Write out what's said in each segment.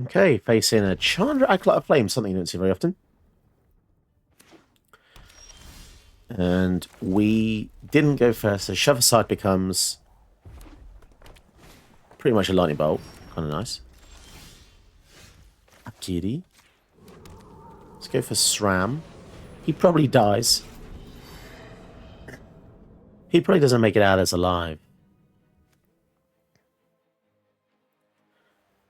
Okay, facing a Chandra Acolyte of Flame, something you don't see very often. And we didn't go first, so shove aside becomes pretty much a lightning bolt. Kind of nice. Akiri. Let's go for Sram. He probably dies. He probably doesn't make it out as alive.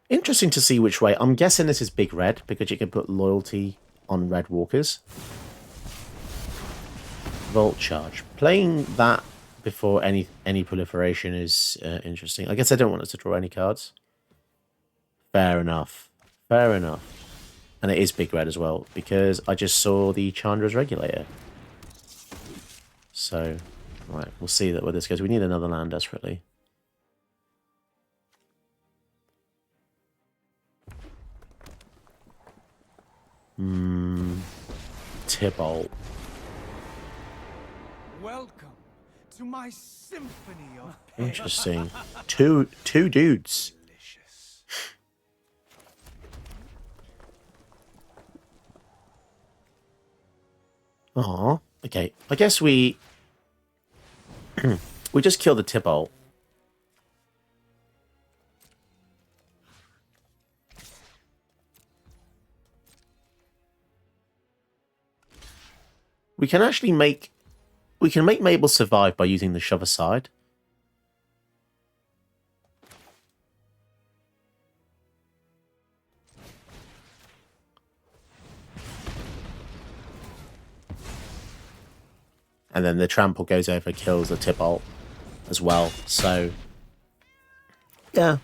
Interesting to see which way. I'm guessing this is big red because you can put loyalty on red walkers. Volt charge. Playing that before any proliferation is interesting. I guess I don't want us to draw any cards. Fair enough. Fair enough. And it is big red as well because I just saw the Chandra's regulator. So, right, we'll see that where this goes. We need another land desperately. Tybalt. Welcome to my symphony of Interesting. Two dudes. delicious. Aw. Okay. I guess we we just killed the Tybalt. We can actually make Mabel survive by using the shove aside. And then the trample goes over, kills the Tybalt as well. So, yeah.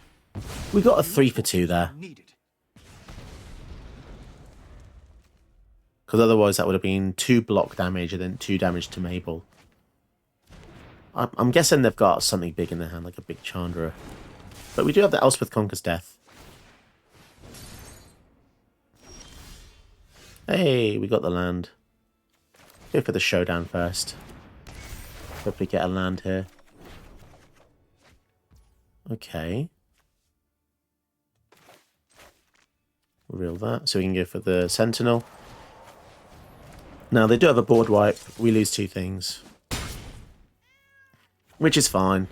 We got a 3 for 2 there. Needed. Because otherwise that would have been 2 block damage and then 2 damage to Mabel. I'm guessing they've got something big in their hand, like a big Chandra. But we do have the Elspeth Conquers Death. Hey, we got the land. Go for the showdown first. Hopefully get a land here. Okay. Reel that. So we can go for the Sentinel. Now, they do have a board wipe. We lose 2 things. Which is fine.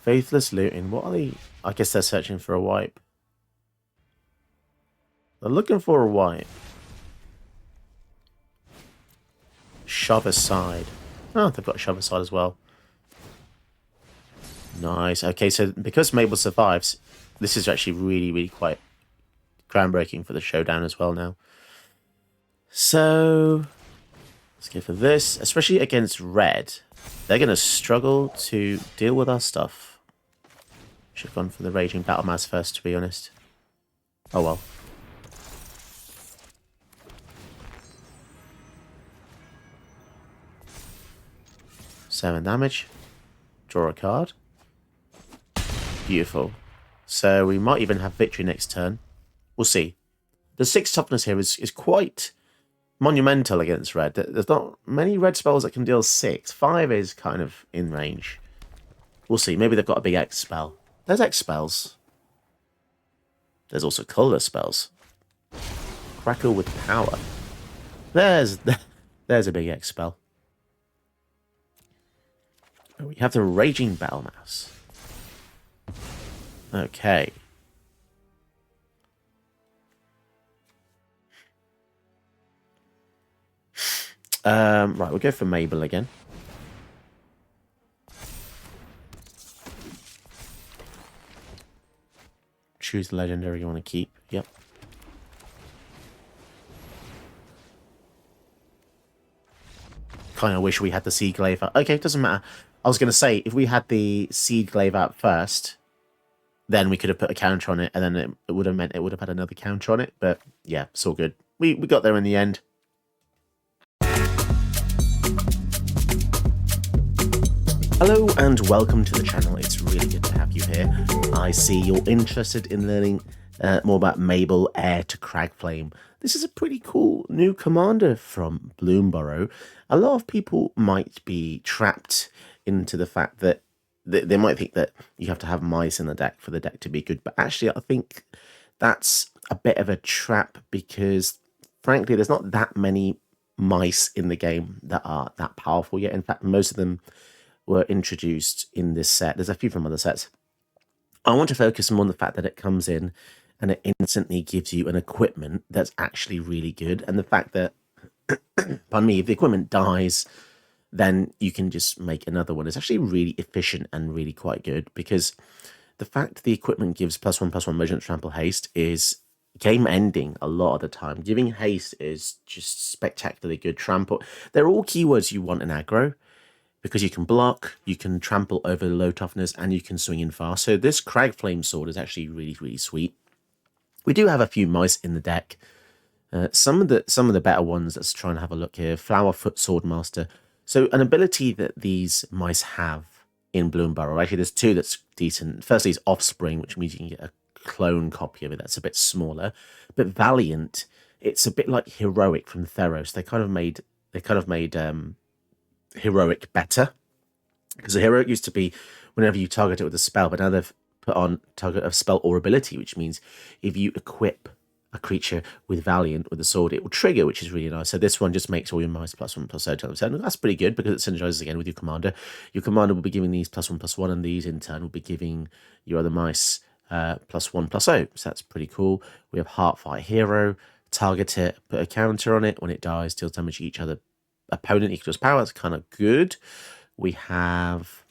Faithless looting. What are they? I guess they're searching for a wipe. They're looking for a wipe. Shove aside. Oh, they've got a shove aside as well. Nice. Okay, so because Mabel survives, this is actually really, really quite groundbreaking for the showdown as well now. So, let's go for this. Especially against red. They're going to struggle to deal with our stuff. Should have gone for the Raging Battle Mass first, to be honest. Oh well. Seven damage. Draw a card. Beautiful. So we might even have victory next turn. We'll see. The 6 toughness here is quite monumental against red. There's not many red spells that can deal 6. 5 is kind of in range. We'll see. Maybe they've got a big X spell. There's X spells. There's also colourless spells. Crackle with power. There's a big X spell. We have the Raging Battle Mouse. Okay. Right, we'll go for Mabel again. Choose the legendary you want to keep. Yep. Kind of wish we had the Seed Glaive out. Okay, it doesn't matter. I was going to say, if we had the Seed Glaive out first, then we could have put a counter on it, and then it would have meant it would have had another counter on it. But yeah, it's all good. We got there in the end. Hello and welcome to the channel. It's really good to have you here. I see you're interested in learning more about Mabel, Heir to Cragflame. This is a pretty cool new commander from Bloomborough. A lot of people might be trapped into the fact that they might think that you have to have mice in the deck for the deck to be good, but actually I think that's a bit of a trap because, frankly, there's not that many mice in the game that are that powerful yet. In fact, most of them were introduced in this set. There's a few from other sets. I want to focus more on the fact that it comes in and it instantly gives you an equipment that's actually really good, and the fact that, pardon me, if the equipment dies, then you can just make another one. It's actually really efficient and really quite good, because the fact the equipment gives +1/+1 measurement, trample, haste is game ending a lot of the time. Giving haste is just spectacularly good. Trample, they're all keywords you want in aggro, because you can block, you can trample over low toughness, and you can swing in fast. So this Cragflame sword is actually really, really sweet. We do have a few mice in the deck. Some of the better ones, let's try and have a look here. Flowerfoot Swordmaster. So an ability that these mice have in Bloom Burrow, actually there's two that's decent. Firstly is Offspring, which means you can get a clone copy of it that's a bit smaller. But Valiant, it's a bit like Heroic from Theros. They kind of made Heroic better, because the Heroic used to be whenever you target it with a spell, but now they've put on target of spell or ability, which means if you equip a creature with Valiant with a sword, it will trigger, which is really nice. So this one just makes all your mice +1/+0 That's pretty good, because it synergizes again with your commander. Your commander will be giving these +1/+1, and these in turn will be giving your other mice +1/+0. So that's pretty cool. We have Heartfight Hero. Target it, put a counter on it. When it dies, deals damage to each other opponent equals power. That's kind of good. We have,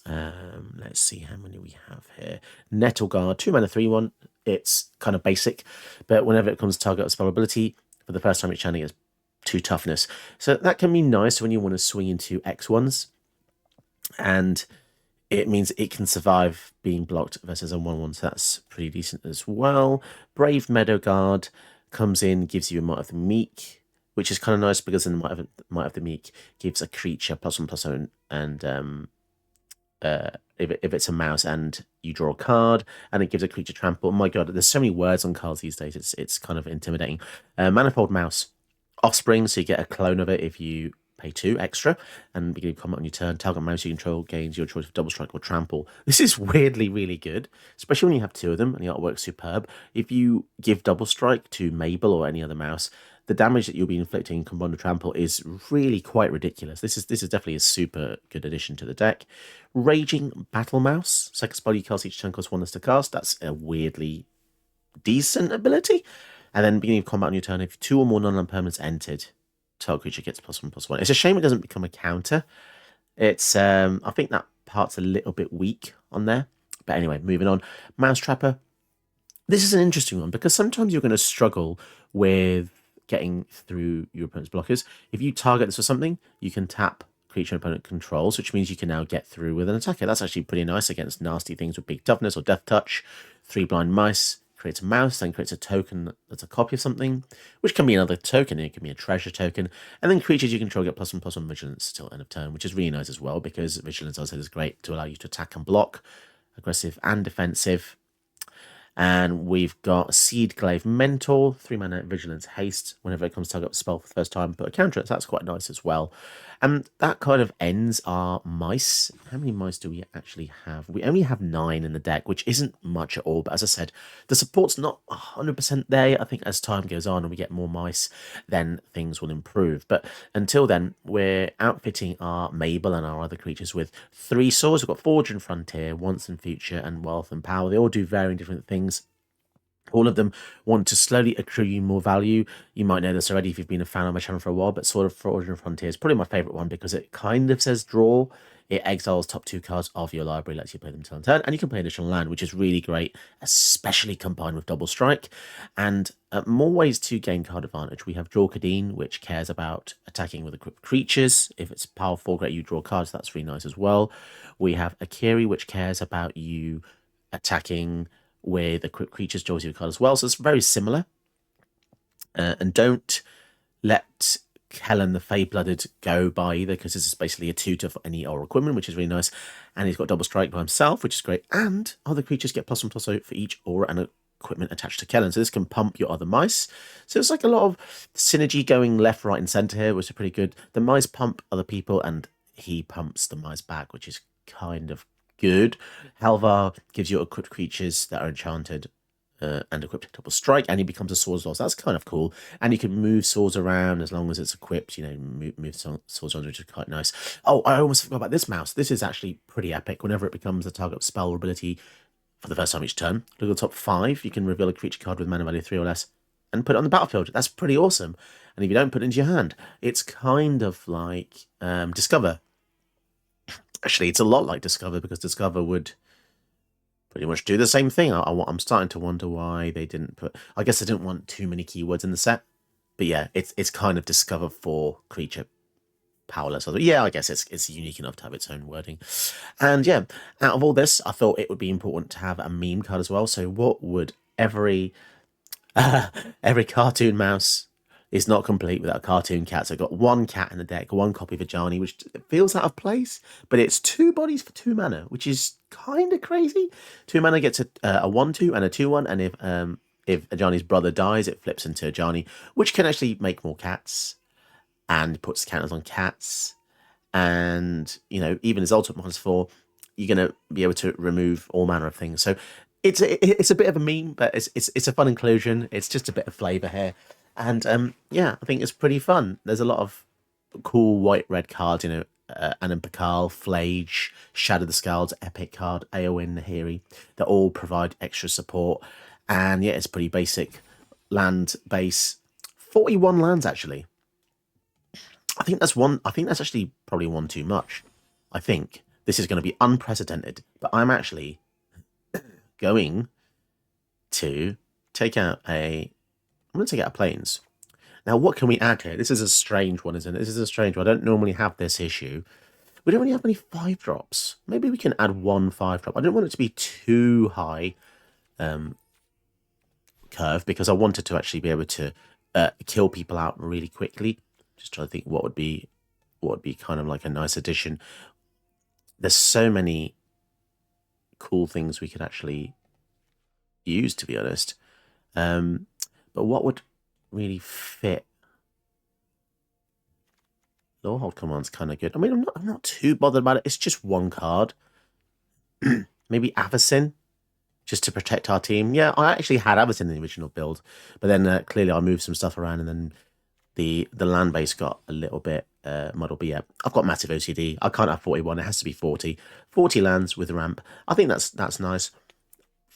let's see how many we have here. Nettle Guard, 2 mana, 3/1. It's kind of basic, but whenever it comes to target of spell ability, for the first time each turn, it gets 2 toughness. So that can be nice when you want to swing into X1s, and it means it can survive being blocked versus a 1/1, so that's pretty decent as well. Brave Meadow Guard comes in, gives you a Might of the Meek, which is kind of nice, because then Might of the Meek gives a creature +1/+0, and if it's a mouse and you draw a card, and it gives a creature trample. Oh my god, there's so many words on cards these days, it's kind of intimidating. Manifold Mouse. Offspring, so you get a clone of it if you pay 2 extra, and begin combat on your turn. Target mouse you control gains your choice of double strike or trample. This is weirdly really good, especially when you have 2 of them, and the artwork's superb. If you give double strike to Mabel or any other mouse, the damage that you'll be inflicting combined with trample is really quite ridiculous. This is definitely a super good addition to the deck. Raging Battle Mouse. Second spell you cast each turn costs 1 less to cast. That's a weirdly decent ability. And then beginning of combat on your turn, if 2 or more non-land permanents entered, target creature gets +1/+1. It's a shame it doesn't become a counter. It's I think that part's a little bit weak on there. But anyway, moving on. Mouse Trapper. This is an interesting one, because sometimes you're going to struggle with getting through your opponent's blockers. If you target this for something, you can tap creature opponent controls, which means you can now get through with an attacker. That's actually pretty nice against nasty things with big toughness or death touch. 3 blind mice creates a mouse, then creates a token that's a copy of something, which can be another token. It can be a treasure token, and then creatures you control get +1/+1 vigilance till end of turn, which is really nice as well, because vigilance, as I said, is great to allow you to attack and block, aggressive and defensive. And we've got Seedglaive Mentor, 3 mana Vigilance Haste. Whenever it comes to target a spell for the first time, put a counter it. So that's quite nice as well. And that kind of ends our mice. How many mice do we actually have? We only have 9 in the deck, which isn't much at all. But as I said, the support's not 100% there. I think as time goes on and we get more mice, then things will improve. But until then, we're outfitting our Mabel and our other creatures with 3 swords. We've got Forge and Frontier, Once and Future, and Wealth and Power. They all do varying different things. All of them want to slowly accrue you more value. You might know this already if you've been a fan of my channel for a while, but Sword of Forge and Frontier is probably my favourite one, because it kind of says draw. It exiles top 2 cards of your library, lets you play them until turn, and you can play additional land, which is really great, especially combined with double strike. And more ways to gain card advantage. We have Draw Kadeen, which cares about attacking with equipped creatures. If it's power 4 great, you draw cards. That's really nice as well. We have Akiri, which cares about you attacking with equipped creatures, draws you a card as well. So it's very similar. And don't let Helen the Fey-Blooded go by either, because this is basically a tutor for any or equipment, which is really nice. And he's got double strike by himself, which is great. And other creatures get +1/+0 for each aura and equipment attached to Kellen. So this can pump your other mice. So it's like a lot of synergy going left, right, and centre here, which is pretty good. The mice pump other people, and he pumps the mice back, which is kind of good. Halvar gives you equipped creatures that are enchanted and equipped double strike, and he becomes a sword as well. So that's kind of cool. And you can move swords around as long as it's equipped. You know, move swords around, which is quite nice. Oh, I almost forgot about this mouse. This is actually pretty epic. Whenever it becomes a target of spell or ability for the first time each turn, look at the top 5. You can reveal a creature card with mana value 3 or less and put it on the battlefield. That's pretty awesome. And if you don't put it into your hand, it's kind of like Discover. Actually, it's a lot like Discover, because Discover would pretty much do the same thing. I'm starting to wonder why they didn't put... I guess they didn't want too many keywords in the set. But yeah, it's kind of Discover for creature powerless. Yeah, I guess it's unique enough to have its own wording. And yeah, out of all this, I thought it would be important to have a meme card as well. So what would every cartoon mouse is not complete without a cartoon cat? So I've got one cat in the deck, one copy of Ajani, which feels out of place, but it's 2 bodies for 2 mana, which is kind of crazy. 2 mana gets a 1/2 and a 2/1, and if Ajani's brother dies, it flips into Ajani, which can actually make more cats and puts counters on cats. And, you know, even as ultimate -4, you're going to be able to remove all manner of things. So it's a bit of a meme, but it's a fun inclusion. It's just a bit of flavour here. And yeah, I think it's pretty fun. There's a lot of cool white-red cards, you know, Anan Pakal, Flage, Shadow the Scalds, Epic card, Eowyn, Nahiri, that all provide extra support. And yeah, it's pretty basic land base. 41 lands, actually. I think that's actually probably one too much. I think this is going to be unprecedented, but I'm actually going to take out Plains. Now, what can we add here? This is a strange one, isn't it? This is a strange one. I don't normally have this issue. We don't really have many 5-drops. Maybe we can add 1 5-drop. I don't want it to be too high curve, because I wanted to actually be able to kill people out really quickly. Just trying to think what would be kind of like a nice addition. There's so many cool things we could actually use, to be honest. But what would really fit? Law Hold Command's kind of good. I mean, I'm not too bothered about it. It's just 1 card. Maybe Avacyn, just to protect our team. Yeah, I actually had Avacyn in the original build, but then clearly I moved some stuff around, and then the land base got a little bit muddled. But yeah, I've got massive OCD. I can't have 41. It has to be 40. 40 lands with ramp. I think that's nice.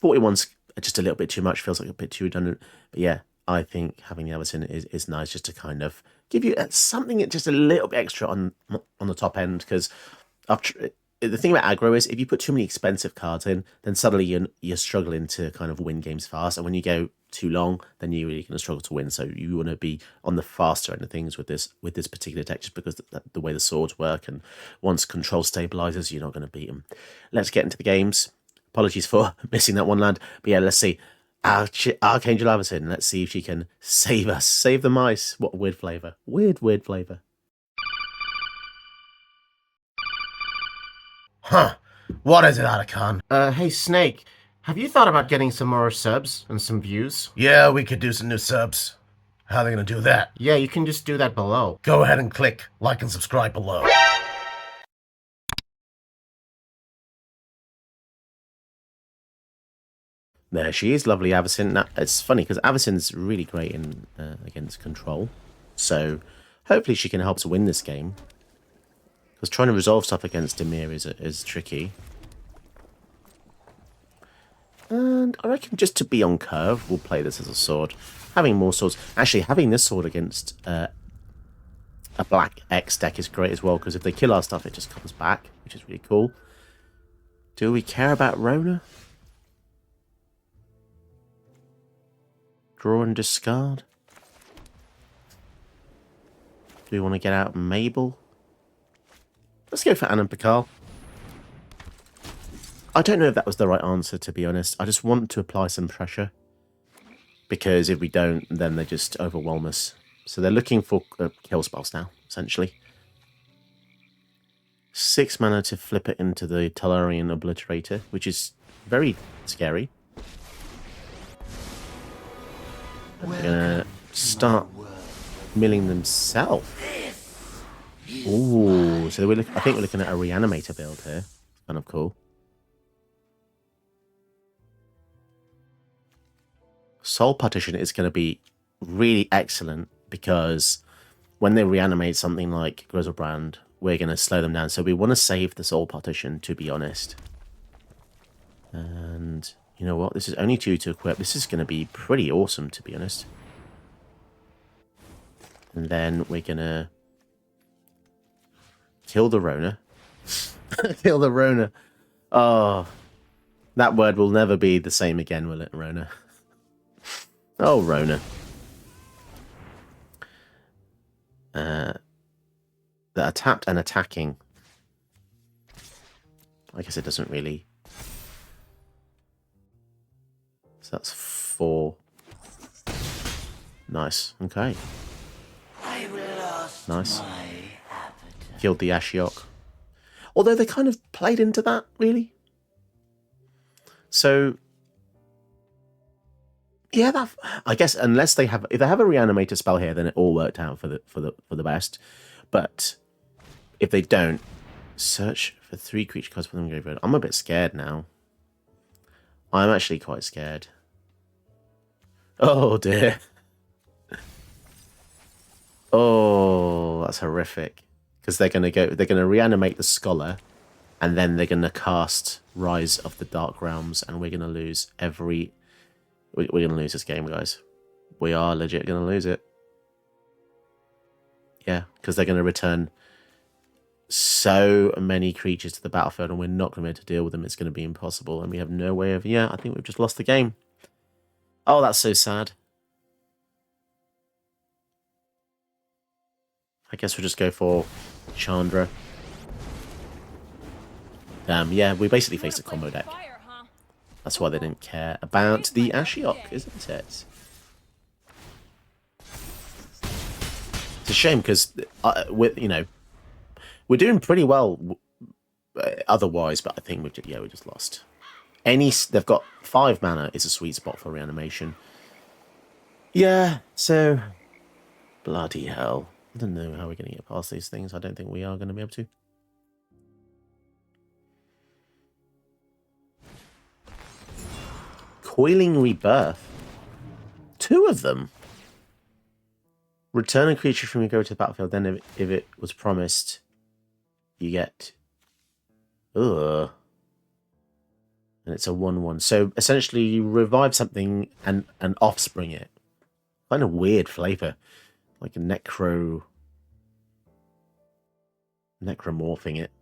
41's just a little bit too much. Feels like a bit too redundant. But yeah, I think having the Avacyn is nice, just to kind of give you something just a little bit extra on the top end. Because the thing about aggro is, if you put too many expensive cards in, then suddenly you're struggling to kind of win games fast. And when you go too long, then you're really going to struggle to win. So you want to be on the faster end of things with this particular deck, just because the way the swords work, and once control stabilizes, you're not going to beat them. Let's get into the games. Apologies for missing that 1 land, but yeah, let's see. Archangel Avacyn, let's see if she can save us, save the mice. What a weird flavour. Weird flavour. Huh. What is it, Otacon? Hey, Snake. Have you thought about getting some more subs and some views? Yeah, we could do some new subs. How are they going to do that? Yeah, you can just do that below. Go ahead and click like and subscribe below. There she is, lovely Avacyn. Now, it's funny because Avacyn's really great in against control, so hopefully she can help us win this game. Because trying to resolve stuff against Dimir is tricky. And I reckon just to be on curve, we'll play this as a sword. Having more swords, actually having this sword against a black X deck is great as well, because if they kill our stuff, it just comes back, which is really cool. Do we care about Rona? Draw and discard. Do we want to get out Mabel? Let's go for Anan Pakal. I don't know if that was the right answer, to be honest. I just want to apply some pressure, because if we don't, then they just overwhelm us. So they're looking for kill spells now, essentially. 6 mana to flip it into the Tellurian Obliterator, which is very scary. They're gonna start milling themselves. Ooh, so I think we're looking at a Reanimator build here. Kind of cool. Soul Partition is going to be really excellent because when they reanimate something like Grizzlebrand, we're going to slow them down. So we want to save the Soul Partition, to be honest. And you know what? This is only 2 to equip. This is going to be pretty awesome, to be honest. And then we're going to kill the Rona. Kill the Rona. Oh, that word will never be the same again, will it, Rona? Oh, Rona. That are tapped and attacking. I guess it doesn't really. So that's 4. Nice. Okay. Nice. Killed the Ashiok. Although they kind of played into that, really. So yeah, that, I guess unless they have, if they have a reanimator spell here, then it all worked out for the best. But if they don't, search for 3 creature cards from the graveyard. I'm a bit scared now. I'm actually quite scared. Oh dear. Oh, that's horrific. Because they're gonna reanimate the Scholar, and then they're gonna cast Rise of the Dark Realms, and we're gonna lose every. We're gonna lose this game, guys. We are legit gonna lose it. Yeah, because they're gonna return so many creatures to the battlefield, and we're not gonna be able to deal with them. It's gonna be impossible, and we have no way of. Yeah, I think we've just lost the game. Oh, that's so sad. I guess we'll just go for Chandra. Yeah, we basically faced a combo deck. That's why they didn't care about the Ashiok, isn't it? It's a shame because we're doing pretty well otherwise, but I think we just lost. They've got 5 mana is a sweet spot for reanimation. Yeah, so bloody hell. I don't know how we're going to get past these things. I don't think we are going to be able to. Coiling Rebirth. 2 of them. Return a creature from your go to the battlefield. Then if it was promised, you get... Ugh. And it's a 1/1. So essentially you revive something and offspring it. Kind of weird flavor. Like a necromorphing it.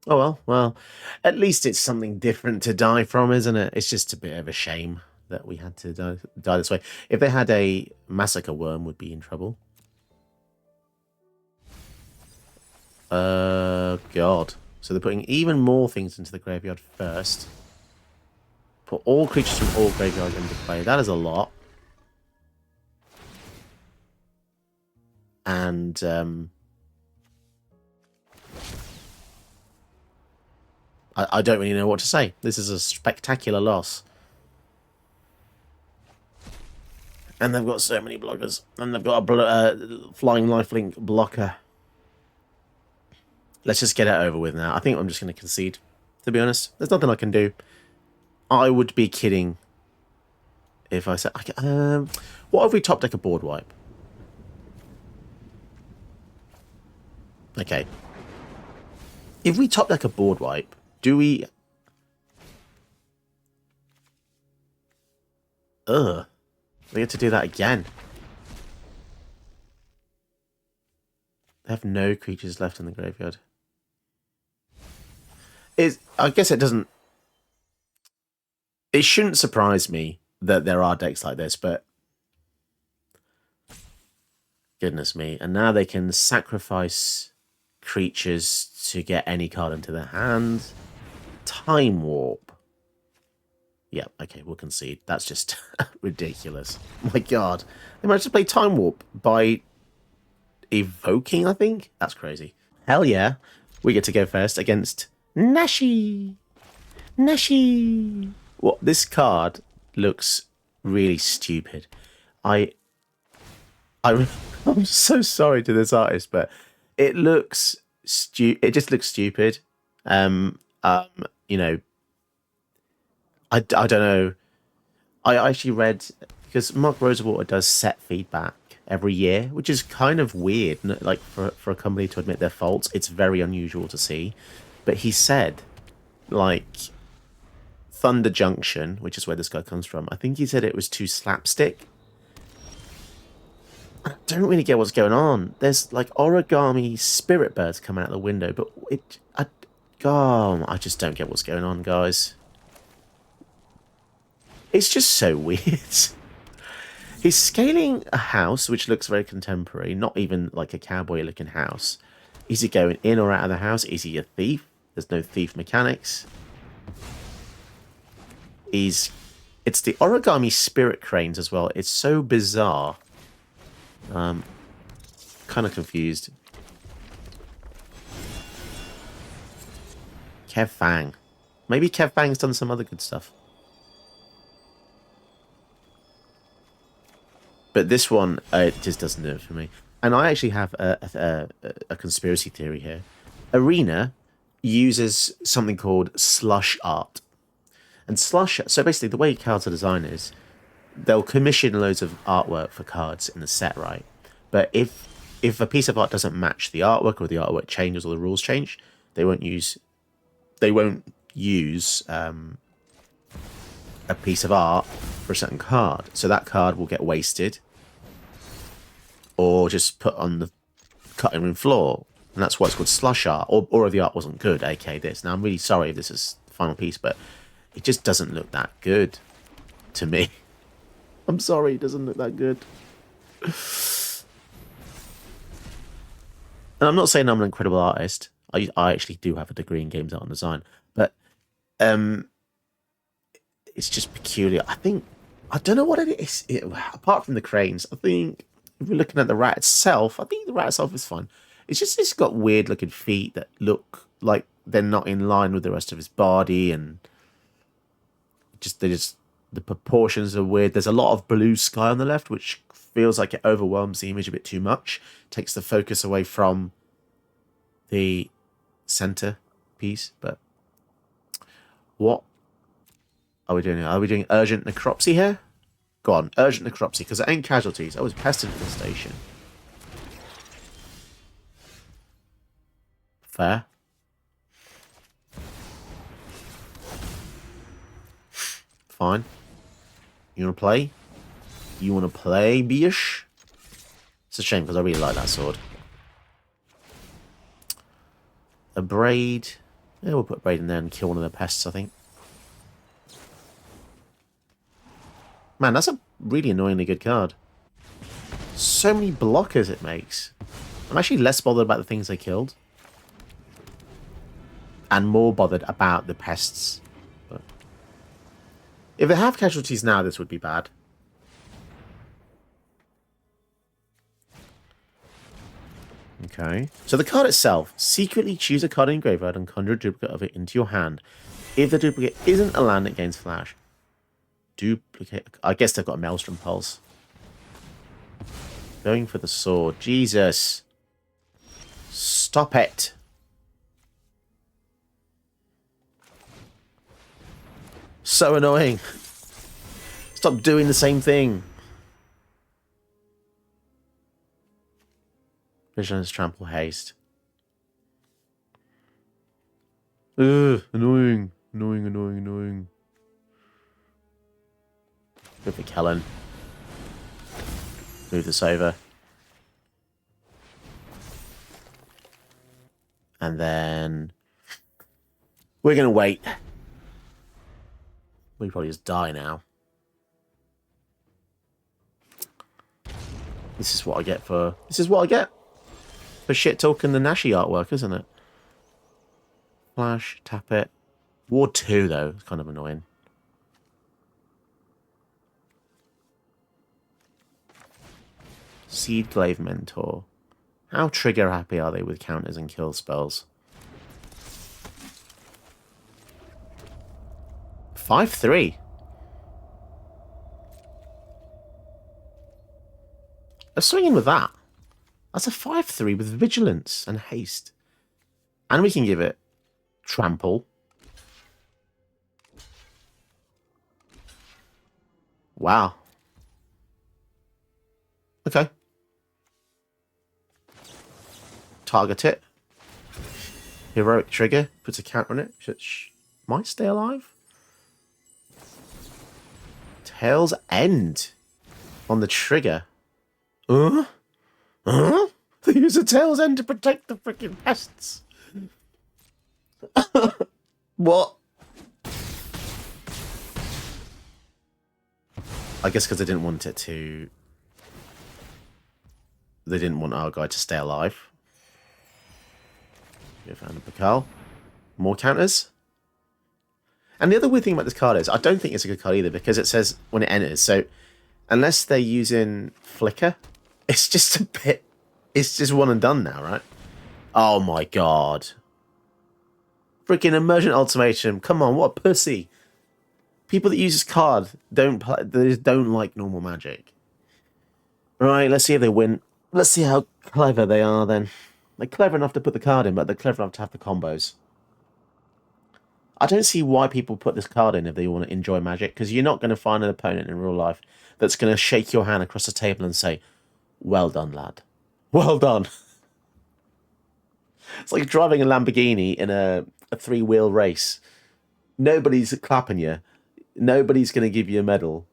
Oh well, at least it's something different to die from, isn't it? It's just a bit of a shame that we had to die this way. If they had a Massacre Worm, would be in trouble. God. So they're putting even more things into the graveyard first. Put all creatures from all graveyards into play. That is a lot. And I don't really know what to say. This is a spectacular loss. And they've got so many blockers. And they've got a flying lifelink blocker. Let's just get it over with now. I think I'm just going to concede, to be honest. There's nothing I can do. I would be kidding if I said... what if we top deck a board wipe? Okay. If we top deck a board wipe, do we... Ugh. We have to do that again. They have no creatures left in the graveyard. I guess it doesn't... It shouldn't surprise me that there are decks like this, but... Goodness me. And now they can sacrifice creatures to get any card into their hand. Time Warp. Yeah, okay, we'll concede. That's just ridiculous. My god. They managed to play Time Warp by evoking, I think? That's crazy. Hell yeah. We get to go first against Nashi. Nashi. What? This card looks really stupid. I'm so sorry to this artist, but it looks it just looks stupid. You know, I don't know. I actually read Because Mark Rosewater does set feedback every year, which is kind of weird. Like for a company to admit their faults, it's very unusual to see. But he said, like, Thunder Junction, which is where this guy comes from, I think he said it was too slapstick. I don't really get what's going on. There's like origami spirit birds coming out the window, but I just don't get what's going on, guys. It's just so weird. He's scaling a house which looks very contemporary, not even like a cowboy-looking house. Is he going in or out of the house? Is he a thief? There's no thief mechanics. It's the origami spirit cranes as well. It's so bizarre. Kind of confused. Kev Fang. Maybe Kev Fang's done some other good stuff. But this one, it just doesn't do it for me. And I actually have a conspiracy theory here. Arena uses something called slush art. And slush... So basically, the way cards are designed is they'll commission loads of artwork for cards in the set, right? But if a piece of art doesn't match the artwork, or the artwork changes, or the rules change, they won't use a piece of art for a certain card. So that card will get wasted or just put on the cutting room floor. And that's why it's called slush art. Or if the art wasn't good, aka this. Now, I'm really sorry if this is the final piece, but it just doesn't look that good to me. I'm sorry, it doesn't look that good. And I'm not saying I'm an incredible artist. I actually do have a degree in games art and design. But it's just peculiar. I don't know what it is. Apart from the cranes, I think if we're looking at the rat itself, I think the rat itself is fine. It's got weird looking feet that look like they're not in line with the rest of his body, and the proportions are weird. There's a lot of blue sky on the left, which feels like it overwhelms the image a bit too much. Takes the focus away from the center piece. But what are we doing here? Are we doing urgent necropsy here? Go on, urgent necropsy, because it ain't casualties. I was pest infestation. Fair. Fine. You want to play? You want to play, bish? It's a shame, because I really like that sword. A braid. Yeah, we'll put a braid in there and kill one of the pests, I think. Man, that's a really annoyingly good card. So many blockers it makes. I'm actually less bothered about the things they killed. And more bothered about the pests. But if they have casualties now, this would be bad. Okay. So the card itself. Secretly choose a card in your graveyard and conjure a duplicate of it into your hand. If the duplicate isn't a land, it gains flash. Duplicate. I guess they've got a Maelstrom Pulse. Going for the sword. Jesus. Stop it. So annoying. Stop doing the same thing. Vigilance, Trample, Haste. Ugh, annoying. Annoying. Go for Kellen. Move this over. And then we're going to wait. We probably just die now. This is what I get for shit talking the Nashi artwork, isn't it? Flash, tap it. Ward 2 though, it's kind of annoying. Seedglaive Mentor. How trigger happy are they with counters and kill spells? 5-3. Let's swing in with that. That's a 5-3 with Vigilance and Haste. And we can give it Trample. Wow. Okay. Target it. Heroic trigger. Puts a counter on it. Might stay alive. Tail's End. On the trigger. Huh? They use a Tail's End to protect the freaking pests. What? I guess because they didn't want it to... They didn't want our guy to stay alive. We found a Bakal. More counters. And the other weird thing about this card is, I don't think it's a good card either, because it says when it enters, so unless they're using Flicker, it's just a bit... It's just one and done now, right? Oh my god. Freaking Emergent Ultimatum. Come on, what a pussy. People that use this card don't play, they just don't like normal Magic. Right, let's see if they win. Let's see how clever they are then. They're clever enough to put the card in, but they're clever enough to have the combos. I don't see why people put this card in if they want to enjoy Magic, because you're not going to find an opponent in real life that's going to shake your hand across the table and say, well done, lad. Well done. It's like driving a Lamborghini in a three-wheel race. Nobody's clapping you. Nobody's going to give you a medal.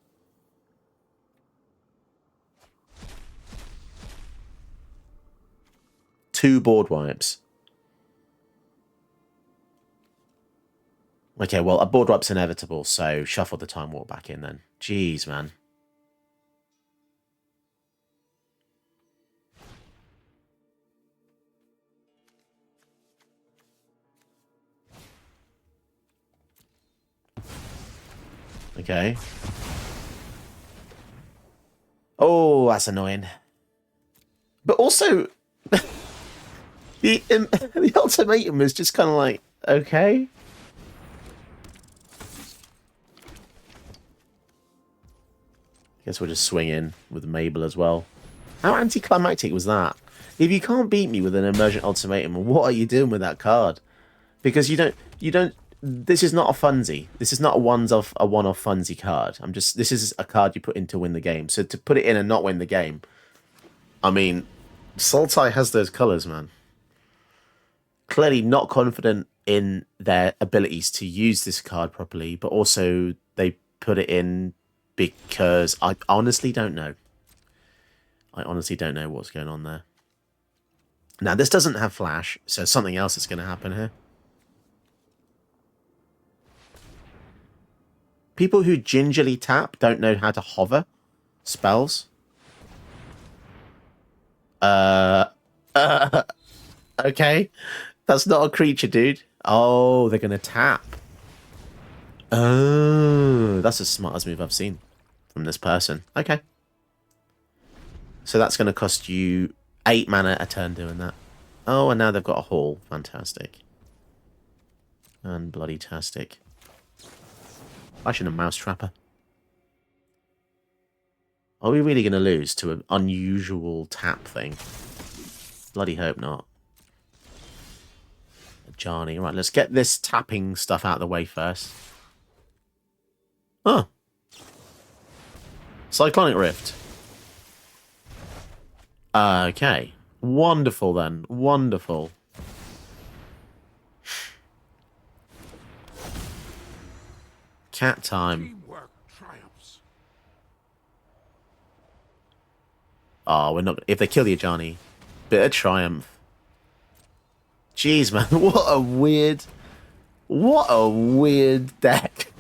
Two board wipes. Okay, well, a board wipe's inevitable, so shuffle the Time Warp back in then. Jeez, man. Okay. Oh, that's annoying. But also, the ultimatum is just kind of like, okay. Guess we'll just swing in with Mabel as well. How anticlimactic was that? If you can't beat me with an Emergent Ultimatum, what are you doing with that card? Because you don't. This is not a funsy. This is not a one-off funsy card. This is a card you put in to win the game. So to put it in and not win the game, I mean, Sultai has those colours, man. Clearly not confident in their abilities to use this card properly, but also they put it in because I honestly don't know. I honestly don't know what's going on there. Now, this doesn't have flash, so something else is going to happen here. People who gingerly tap don't know how to hover spells. Okay. That's not a creature, dude. Oh, they're going to tap. Oh, that's the smartest move I've seen from this person. Okay. So that's going to cost you 8 mana a turn doing that. Oh, and now they've got a haul. Fantastic. And bloody-tastic. I should have Mouse Trapper. Are we really going to lose to an unusual tap thing? Bloody hope not. Johnny. Right, let's get this tapping stuff out of the way first. Oh. Cyclonic Rift. Okay. Wonderful then. Wonderful. Cat time. Oh, we're not... If they kill the Ajani, bit of triumph. Jeez, man. What a weird... What a weird deck.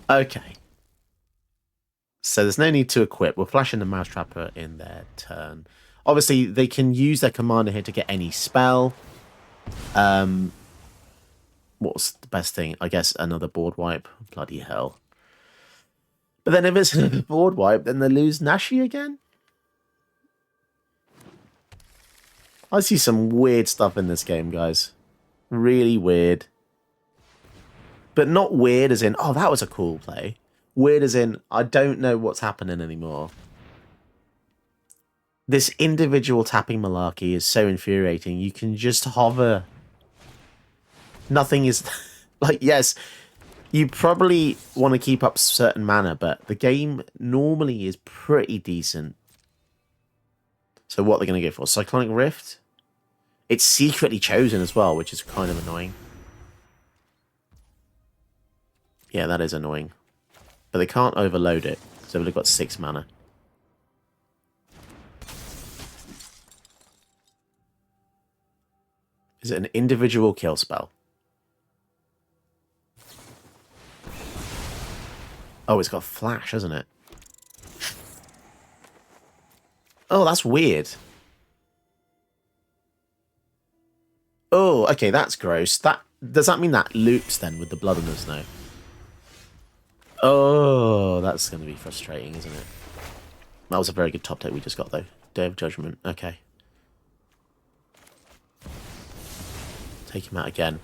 Okay. So there's no need to equip. We're flashing the Mouse Trapper in their turn. Obviously, they can use their commander here to get any spell. What's the best thing? I guess another board wipe. Bloody hell. But then if it's another board wipe, then they lose Nashi again? I see some weird stuff in this game, guys. Really weird. But not weird as in, oh, that was a cool play. Weird as in, I don't know what's happening anymore. This individual tapping malarkey is so infuriating. You can just hover. Nothing is... Like, yes, You probably want to keep up certain mana, but the game normally is pretty decent. So what they're going to go for? Cyclonic Rift? It's secretly chosen as well, which is kind of annoying. Yeah, that is annoying. But they can't overload it, because they've only got 6 mana. Is it an individual kill spell? Oh, it's got flash, hasn't it? Oh, that's weird. Oh, okay, that's gross. Does that mean that loops then with the blood in the snow? Oh, that's going to be frustrating, isn't it? That was a very good top deck we just got, though. Day of Judgment. Okay. Take him out again.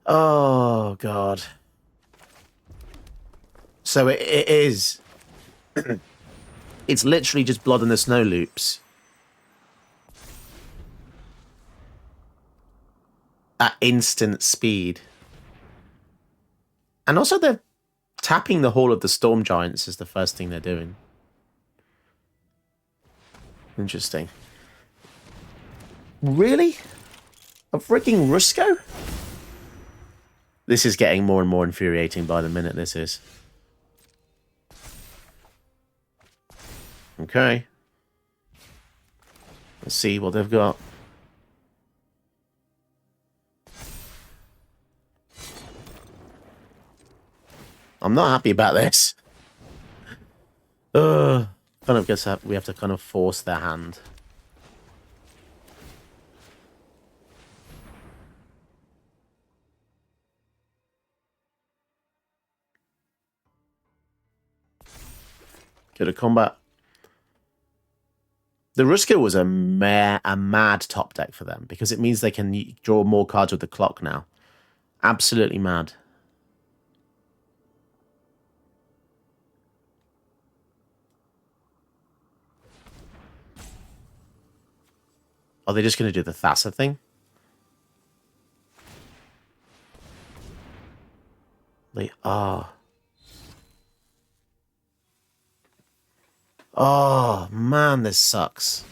Oh, God. So it is... It's literally just blood in the snow loops. At instant speed. And also they're tapping the Hall of the Storm Giants is the first thing they're doing. Interesting. Really? A freaking Rusco? This is getting more and more infuriating by the minute, this is. Okay. Let's see what they've got. I'm not happy about this. Kind of guess that we have to kind of force their hand. Go to combat. The Ruska was a mad top deck for them because it means they can draw more cards with the clock now. Absolutely mad. Are they just going to do the Thassa thing? They are. Oh, man, this sucks.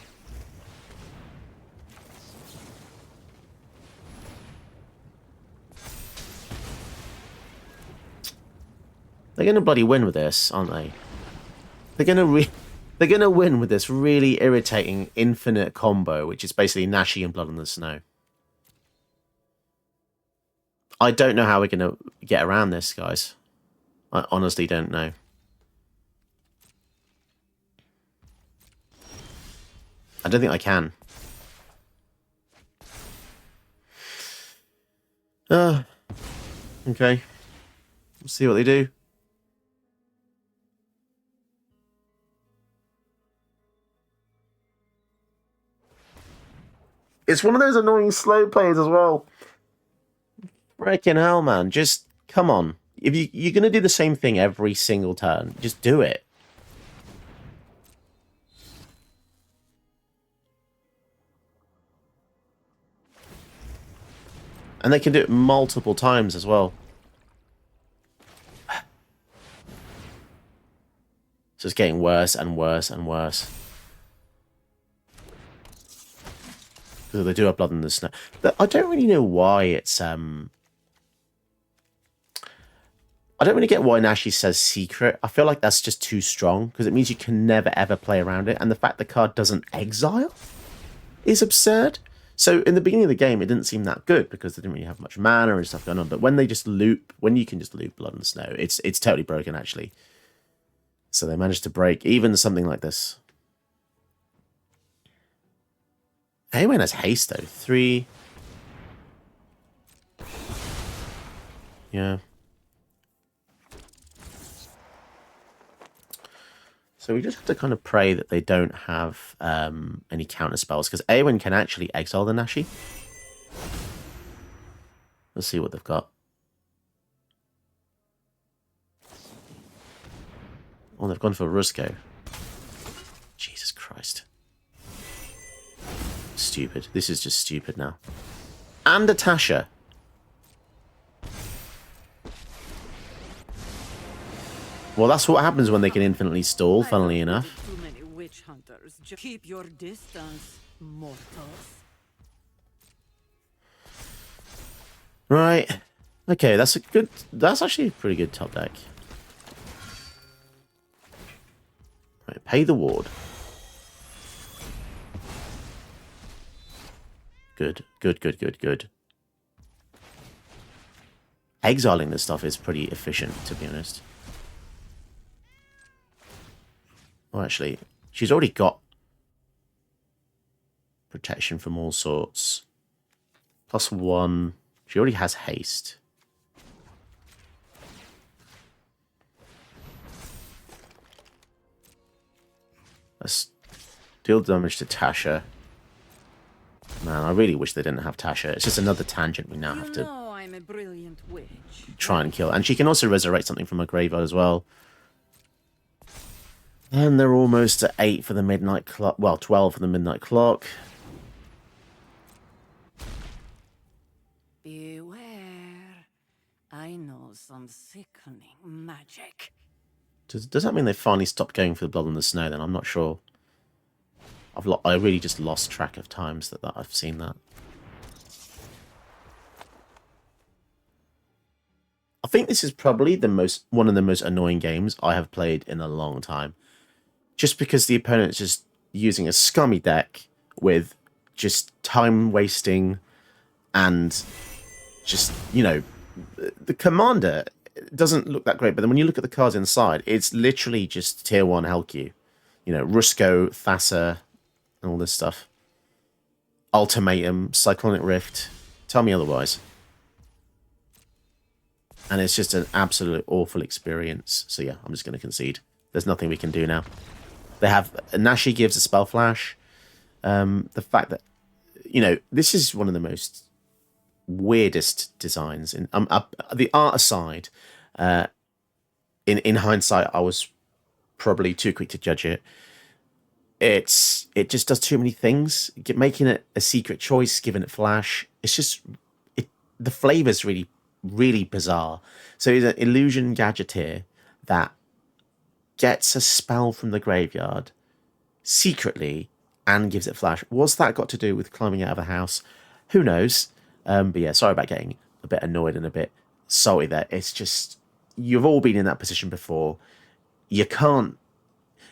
They're going to bloody win with this, aren't they? They're going to win with this really irritating infinite combo, which is basically Nashi and Blood on the Snow. I don't know how we're going to get around this, guys. I honestly don't know. I don't think I can. Okay. We'll see what they do. It's one of those annoying slow plays as well. Freaking hell, man. Just, come on. If you're going to do the same thing every single turn, just do it. And they can do it multiple times as well. So it's getting worse and worse and worse. Because they do have Blood in the Snow. I don't really know why it's... I don't really get why Nashi says secret. I feel like that's just too strong. Because it means you can never ever play around it. And the fact the card doesn't exile is absurd. So in the beginning of the game, it didn't seem that good because they didn't really have much mana and stuff going on. But when they just loop, when you can just loop Blood and Snow, it's totally broken actually. So they managed to break even something like this. Heir has haste though. 3. Yeah. So we just have to kind of pray that they don't have any counter spells, because Eowyn can actually exile the Nashi. Let's see what they've got. Oh, they've gone for Rusco. Jesus Christ. Stupid. This is just stupid now. And a Tasha. Well, that's what happens when they can infinitely stall, funnily enough. Too many witch hunters. Just keep your distance, mortals. Right. Okay, that's actually a pretty good top deck. Right, pay the ward. Good, good, good, good, good. Exiling this stuff is pretty efficient, to be honest. Well, actually, she's already got protection from all sorts. +1. She already has haste. Let's deal damage to Tasha. Man, I really wish they didn't have Tasha. It's just another tangent we now have to I'm a brilliant witch. try and kill. And she can also resurrect something from her graveyard as well. And they're almost at 8 for the midnight clock. Well, 12 for the midnight clock. Beware. I know some sickening magic. Does that mean they finally stopped going for the blood on the snow then? I'm not sure. I really just lost track of times that I've seen that. I think this is probably one of the most annoying games I have played in a long time. Just because the opponent's just using a scummy deck with just time wasting and just, you know, the commander doesn't look that great, but then when you look at the cards inside, it's literally just tier 1 Helq. You know, Rusko, Thassa, and all this stuff. Ultimatum, Cyclonic Rift. Tell me otherwise. And it's just an absolute awful experience. So yeah, I'm just going to concede. There's nothing we can do now. They have... Nashi gives a spell flash. The fact that... You know, this is one of the most weirdest designs. In the art aside, in hindsight, I was probably too quick to judge it. It just does too many things. Making it a secret choice, giving it flash. It's just... the flavor's really, really bizarre. So it's an illusion gadgeteer that gets a spell from the graveyard secretly and gives it flash. What's that got to do with climbing out of a house? Who knows? But yeah, sorry about getting a bit annoyed and a bit salty there. It's just, you've all been in that position before. You can't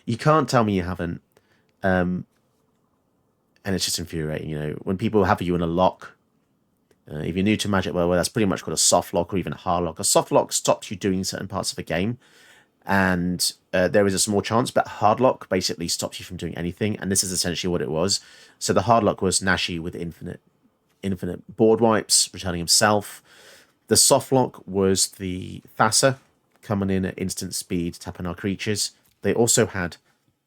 tell me you haven't. And it's just infuriating, you know, when people have you in a lock. If you're new to Magic, well, that's pretty much called a soft lock or even a hard lock. A soft lock stops you doing certain parts of a game, and there is a small chance, but hard lock basically stops you from doing anything, and this is essentially what it was. So the hard lock was Nashi with infinite board wipes, returning himself. The soft lock was the Thassa coming in at instant speed, tapping our creatures. They also had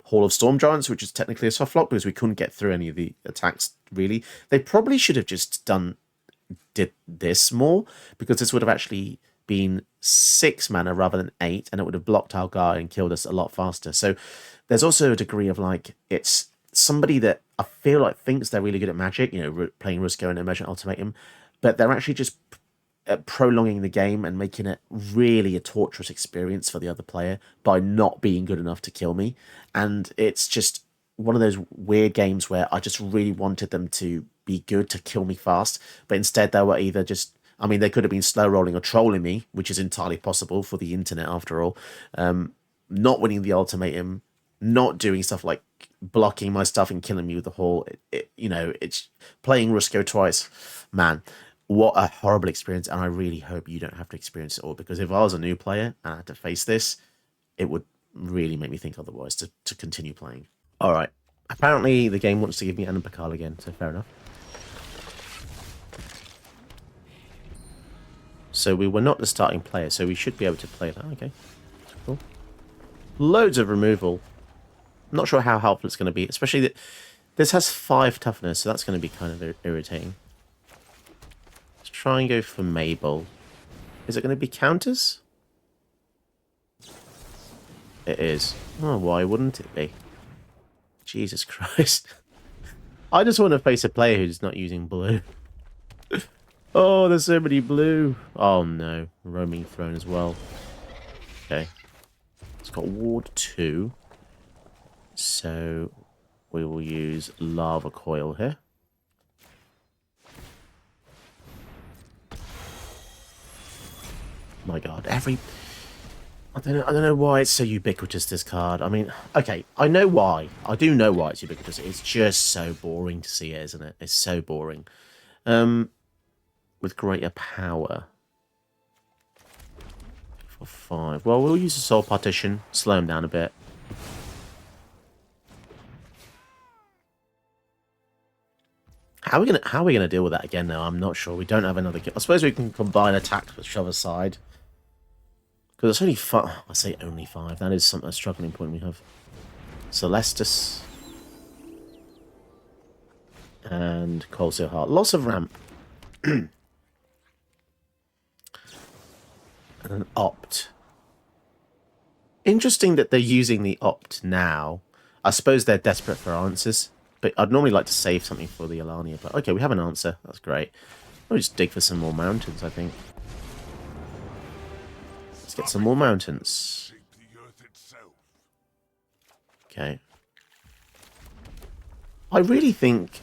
Hall of Storm Giants, which is technically a soft lock because we couldn't get through any of the attacks, really. They probably should have just did this more, because this would have actually been 6 mana rather than 8, and it would have blocked our guy and killed us a lot faster. So there's also a degree of, like, it's somebody that I feel like thinks they're really good at Magic, you know, playing Rusko and Emergent Ultimatum, but they're actually just prolonging the game and making it really a torturous experience for the other player by not being good enough to kill me. And it's just one of those weird games where I just really wanted them to be good to kill me fast, but instead they were either just, I mean, they could have been slow rolling or trolling me, which is entirely possible for the internet after all. Not winning the ultimatum, not doing stuff like blocking my stuff and killing me with the Hall. You know, it's playing Rusko twice. Man, what a horrible experience, and I really hope you don't have to experience it all, because if I was a new player and I had to face this, it would really make me think otherwise to continue playing. All right. Apparently the game wants to give me Anna Pakal again, so fair enough. So we were not the starting player, so we should be able to play that. Okay, cool. Loads of removal. Not sure how helpful it's going to be, especially that this has 5 toughness, so that's going to be kind of irritating. Let's try and go for Mabel. Is it going to be counters? It is. Oh, why wouldn't it be? Jesus Christ. I just want to face a player who's not using blue. Oh, there's so many blue. Oh no. Roaming Throne as well. Okay. It's got Ward 2. So we will use Lava Coil here. My god, I don't know why it's so ubiquitous, this card. I mean, okay, I know why. I do know why it's ubiquitous. It's just so boring to see it, isn't it? It's so boring. With greater power. For 5. Well, we'll use the Soul Partition. Slow him down a bit. How are we gonna deal with that again now? I'm not sure. We don't have another. I suppose we can combine attacks with shove aside. Because it's only 5. I say only 5. That is a struggling point we have. Celestus. And Cold Steel Heart. Loss of ramp. And an Opt. Interesting that they're using the Opt now. I suppose they're desperate for answers. But I'd normally like to save something for the Alania. But okay, we have an answer. That's great. I'll just dig for some more mountains, I think. Let's get some more mountains. Okay. I really think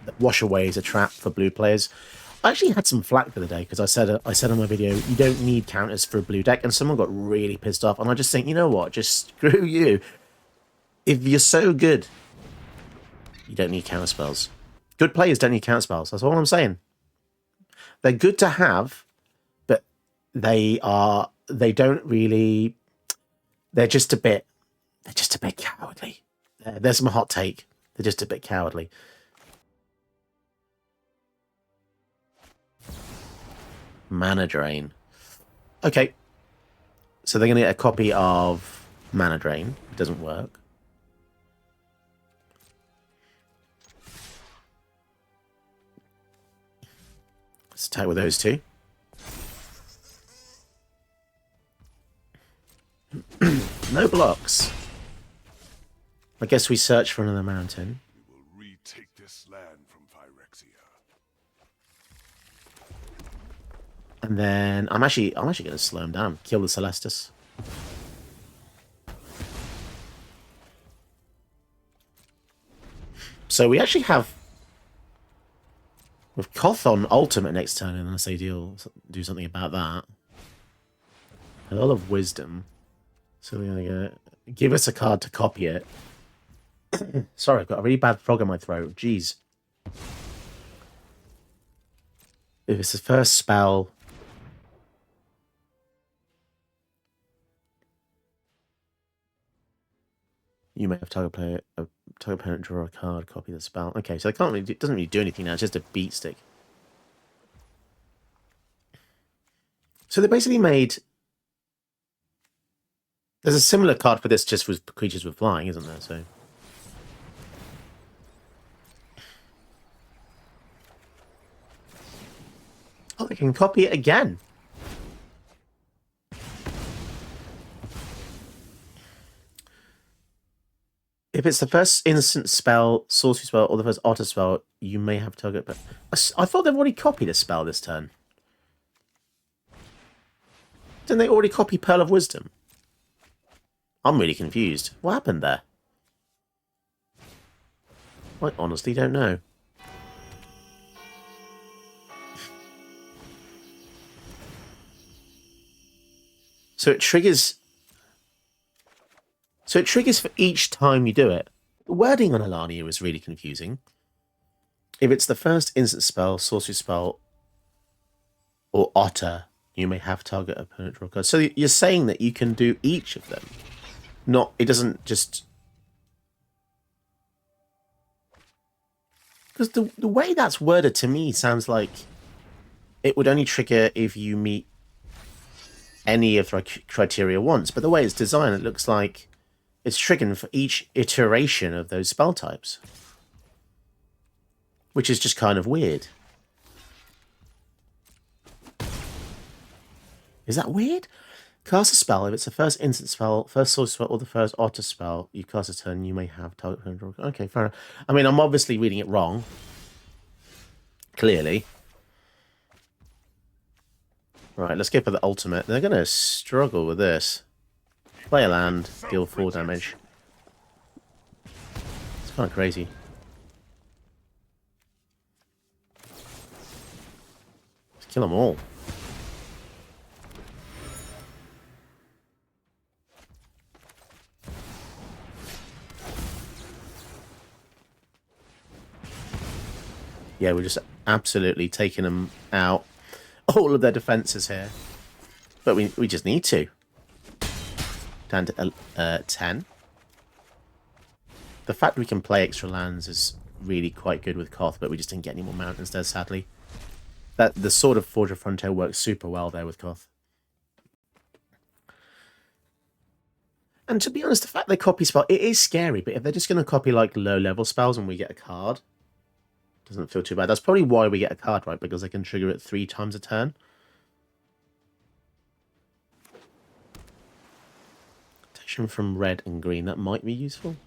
that Wash Away is a trap for blue players. I actually had some flack the other day because I said on my video, you don't need counters for a blue deck, and someone got really pissed off. And I just think, you know what? Just screw you. If you're so good, you don't need counter spells. Good players don't need counter spells. That's all I'm saying. They're good to have, but they don't really. They're just a bit cowardly. There's my hot take. They're just a bit cowardly. Mana Drain. Okay. So they're going to get a copy of Mana Drain. It doesn't work. Let's attack with those two. No blocks. I guess we search for another mountain. We will retake this land from Phyrexia. And then I'm actually going to slow him down. Kill the Celestus. So we actually have with Kothon ultimate next turn, unless they do something about that. A lot of wisdom. So they're going to give us a card to copy it. Sorry, I've got a really bad frog in my throat. Jeez. If it's the first spell, you may have target opponent draw a card, copy the spell. Okay, so it doesn't really do anything now. It's just a beat stick. So they basically made. There's a similar card for this, just with creatures with flying, isn't there? So. Oh, they can copy it again. If it's the first instant spell, sorcery spell, or the first otter spell, you may have target. But I thought they've already copied a spell this turn. Didn't they already copy Pearl of Wisdom? I'm really confused. What happened there? I honestly don't know. So it triggers for each time you do it. The wording on Alania is really confusing. If it's the first instant spell, sorcery spell, or otter, you may have target opponent draw card. So you're saying that you can do each of them. It doesn't just... Because the way that's worded to me sounds like it would only trigger if you meet any of the criteria once. But the way it's designed, it looks like it's triggering for each iteration of those spell types. Which is just kind of weird. Is that weird? Cast a spell. If it's the first instant spell, first source spell, or the first otter spell, you cast a turn, you may have target. Okay, fair enough. I mean, I'm obviously reading it wrong. Clearly. Right, let's go for the ultimate. They're going to struggle with this. play a land, deal 4 damage. It's kind of crazy. Let's kill them all. Yeah, we're just absolutely taking them out. All of their defenses here. But we just need to. Down to 10. The fact we can play extra lands is really quite good with Koth, but we just didn't get any more mountains there, sadly. The Sword of Forge of Frontier works super well there with Koth. And to be honest, the fact they copy spell, it is scary, but if they're just going to copy like low-level spells and we get a card, doesn't feel too bad. That's probably why we get a card, right? Because they can trigger it 3 times a turn. Protection from red and green, that might be useful.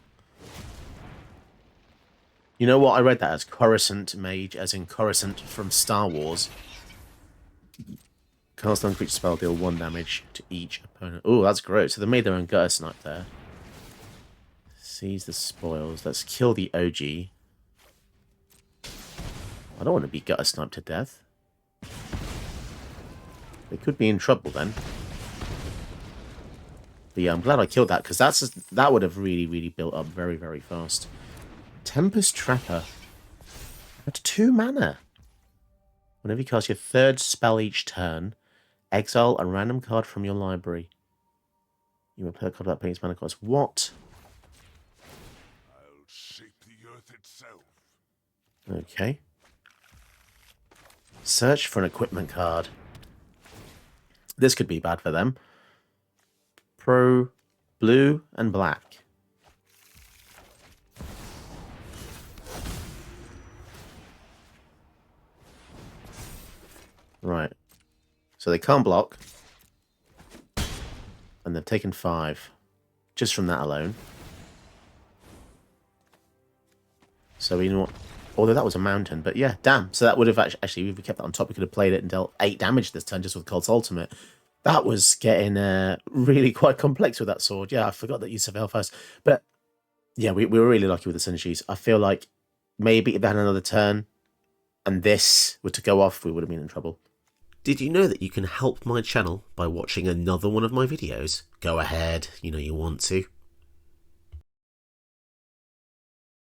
You know what? I read that as Coruscant Mage, as in Coruscant from Star Wars. Cast on creature spell, deal 1 damage to each opponent. Oh, that's gross. So they made their own gutter snipe there. Seize the spoils. Let's kill the OG. I don't want to be gutter sniped to death. They could be in trouble then. But yeah, I'm glad I killed that, because that would have really, really built up very, very fast. Tempest Trapper. At 2 mana. Whenever you cast your 3rd spell each turn, exile a random card from your library. You may play a card without paying its mana cost. What? I'll shape the earth itself. Okay. Search for an equipment card. This could be bad for them. Pro, blue, and black. Right. So they can't block. And they've taken 5. Just from that alone. So we know what... Although that was a mountain, but yeah, damn. So that would have actually, if we kept that on top, we could have played it and dealt 8 damage this turn just with Cult's Ultimate. That was getting really quite complex with that sword. Yeah, I forgot that you surveil first. But yeah, we were really lucky with the synergies. I feel like maybe if they had another turn and this were to go off, we would have been in trouble. Did you know that you can help my channel by watching another one of my videos? Go ahead, you know you want to.